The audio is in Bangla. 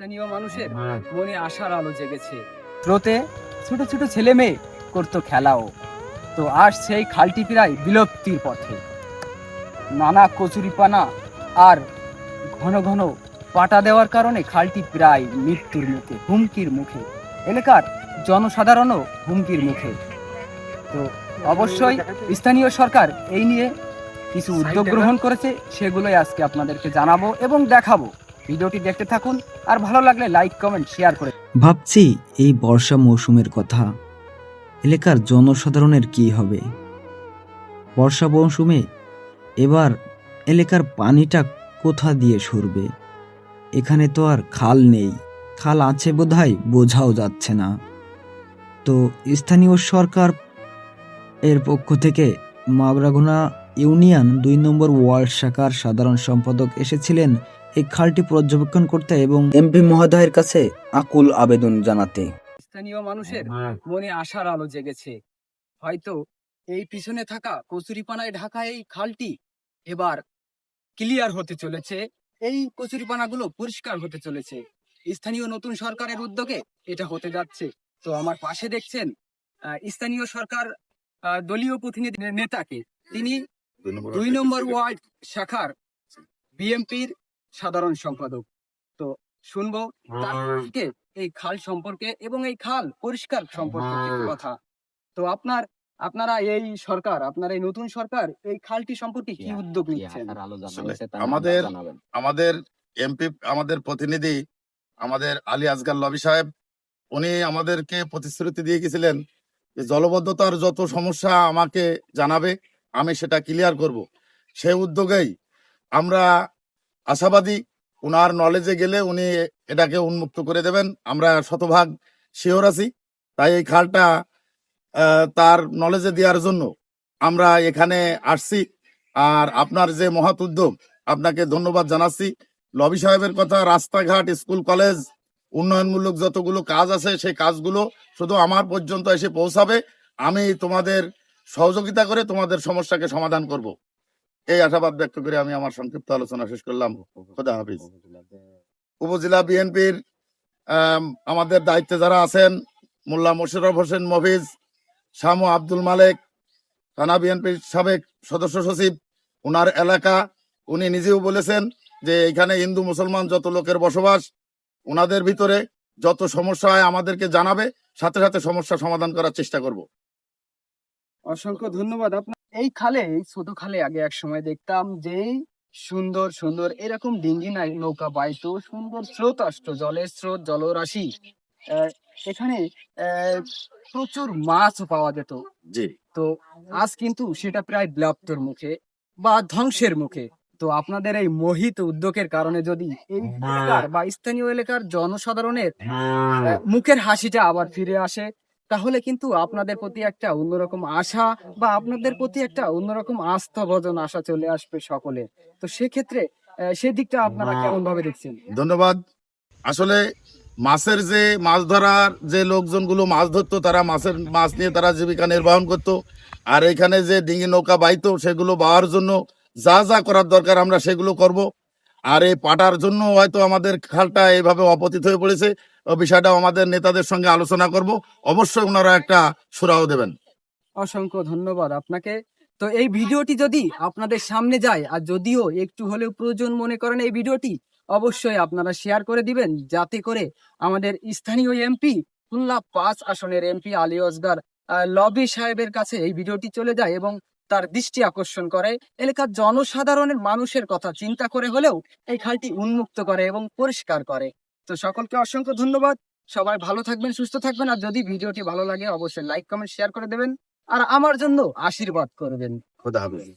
স্থানীয় মানুষের মনে আশার আলো জেগেছে। স্রোতে ছোট ছোট ছেলে মেয়ে করতো খেলাও। তো আজ সেই খালটি প্রায় বিলুপ্তির পথে। নানা কচুরিপানা আর ঘন ঘন পাটা দেওয়ার কারণে খালটি প্রায় মৃত্যুর মুখে, হুমকির মুখে। এলাকার জনসাধারণও হুমকির মুখে। তো অবশ্যই স্থানীয় সরকার এই নিয়ে কিছু উদ্যোগ গ্রহণ করেছে, সেগুলোই আজকে আপনাদেরকে জানাবো এবং দেখাবো। ভিডিওটি দেখতে থাকুন, আর ভালো লাগলে লাইক কমেন্ট শেয়ার করে। ভাবছি এই বর্ষা মৌসুমের কথা, এলাকার জনসাধারণের কি হবে। বর্ষা মৌসুমে এবার এলাকার পানিটা কোথা দিয়ে সরবে। এখানে তো আর খাল নেই, খাল আছে বোধহয় বোঝাও যাচ্ছে না। তো স্থানীয় সরকার এর পক্ষ থেকে মাগরাগুনা ইউনিয়ন ২ নম্বর ওয়ার্ড শাখার সাধারণ সম্পাদক এসেছিলেন এই খালটি পর্যবেক্ষণ করতে এবং এমপি মহোদয়ের কাছে আকুল আবেদন জানাতে। স্থানীয় মানুষের মনে আশার আলো জেগেছে। হয়তো এই পিছনে থাকা কচুরিপানায় ঢাকা এই খালটি এবার ক্লিয়ার হতে চলেছে। এই কচুরিপানাগুলো পরিষ্কার হতে চলেছে। স্থানীয় নতুন সরকারের উদ্যোগে এটা হতে যাচ্ছে। তো আমার পাশে দেখছেন স্থানীয় সরকার দলীয় প্রতিনিধি নেতাকে, তিনি ২ নম্বর ওয়ার্ড শাখার বিএমপির সাধারণ সম্পাদক। তো শুনবো তার থেকে এই খাল সম্পর্কে এবং এই খাল পরিষ্কার সম্পর্কে কিছু কথা। তো আপনারা এই সরকার, আপনার এই নতুন সরকার এই খালটি সম্পর্কে কি উদ্যোগ নিচ্ছেন? আমাদের এমপি, আমাদের প্রতিনিধি, আমাদের আলী আসগার লবি সাহেব, উনি আমাদেরকে প্রতিশ্রুতি দিয়ে গেছিলেন যে জলবদ্ধতার যত সমস্যা আমাকে জানাবে, আমি সেটা ক্লিয়ার করব। সেই উদ্যোগেই আমরা আশাবাদী, উনার নলেজে গেলে উনি এটাকে উন্মুক্ত করে দেবেন। আমরা শতভাগ শিওর আছি। তাই এই খালটা তার নলেজে দেওয়ার জন্য আমরা এখানে আসছি। আর আপনার যে মহৎ উদ্যোগ, আপনাকে ধন্যবাদ জানাচ্ছি। লবি সাহেবের কথা, রাস্তাঘাট, স্কুল কলেজ, উন্নয়নমূলক যতগুলো কাজ আছে সেই কাজগুলো শুধু আমার পর্যন্ত এসে পৌঁছাবে। আমি তোমাদের সহযোগিতা করে তোমাদের সমস্যাকে সমাধান করব, এই আশাবাদ ব্যক্ত করে আমি আমার সংক্ষিপ্ত আলোচনা শেষ করলাম। খোদা হাফিজ। উপজেলা বিএনপির আমাদের দায়িত্বে যারা আছেন, মোল্লা মোশাররফ হোসেন মফিজ, শামু আব্দুল মালেক, থানা বিএনপির সাবেক সদস্য সচিব, ওনার এলাকা, উনি নিজেও বলেছেন যে এখানে হিন্দু মুসলমান যত লোকের বসবাস, ওনাদের ভিতরে যত সমস্যা হয় আমাদেরকে জানাবে, সাথে সাথে সমস্যা সমাধান করার চেষ্টা করব। অসংখ্য ধন্যবাদ আপনার। এই খালে, এই ছোট খালে আগে এক সময় দেখতাম যে সুন্দর সুন্দর এরকম ডিঙ্গি নৌকা বাইতো, সুন্দর স্রোত আসতো, জলের স্রোত, জলরাশি। এখানে প্রচুর মাছও পাওয়া যেত। জি। তো আজ কিন্তু সেটা প্রায় বিলুপ্তর মুখে বা ধ্বংসের মুখে। তো আপনাদের এই মোহিত উদ্যোগের কারণে যদি এই এলাকার বা স্থানীয় এলাকার জনসাধারণের মুখের হাসিটা আবার ফিরে আসে, তাহলে কিন্তু আপনাদের প্রতি একটা অন্যরকম আশা বা আপনাদের প্রতি একটা অন্যরকম আস্থা ভজন আশা চলে আসবে সকলে। তো সেক্ষেত্রে সেদিকটা আপনারা কেমন ভাবে দেখছেন? ধন্যবাদ। আসলে মাছের যে মাছ ধরার যে লোকজনগুলো মাছ ধরতো, তারা মাছ নিয়ে তারা জীবিকা নির্বাহন করতো। আর এখানে যে ডিঙি নৌকা বাইতো, সেগুলো বাওয়ার জন্য যা যা করার দরকার আমরা সেগুলো করব। আর এই পাটার জন্য হয়তো আমাদের খালটা এইভাবে অপতিত হয়ে পড়েছে, বিষয়টা আমাদের নেতাদের সঙ্গে আলোচনা করব। অবশ্যই ওনারা একটা সুরাহ দেবেন। অসংখ্য ধন্যবাদ আপনাকে। তো এই ভিডিওটি যদি আপনাদের সামনে যায়, আর যদিও একটু হলেও প্রয়োজন মনে করেন এই ভিডিওটি, অবশ্যই আপনারা শেয়ার করে দিবেন, যাতে করে আমাদের স্থানীয় এমপি, খুলনা ৫ আসনের এমপি আলী আসগার লবি সাহেবের কাছে এই ভিডিওটি চলে যায় এবং তার দৃষ্টি আকর্ষণ করে। এলাকার জনসাধারণের মানুষের কথা চিন্তা করে হলেও এই খালটি উন্মুক্ত করে এবং পরিষ্কার করে। তো সকলকে অসংখ্য ধন্যবাদ। সবাই ভালো থাকবেন, সুস্থ থাকবেন। আর যদি ভিডিওটি ভালো লাগে অবশ্যই লাইক কমেন্ট শেয়ার করে দেবেন, আর আমার জন্য আশীর্বাদ করবেন। খোদা হাফেজ।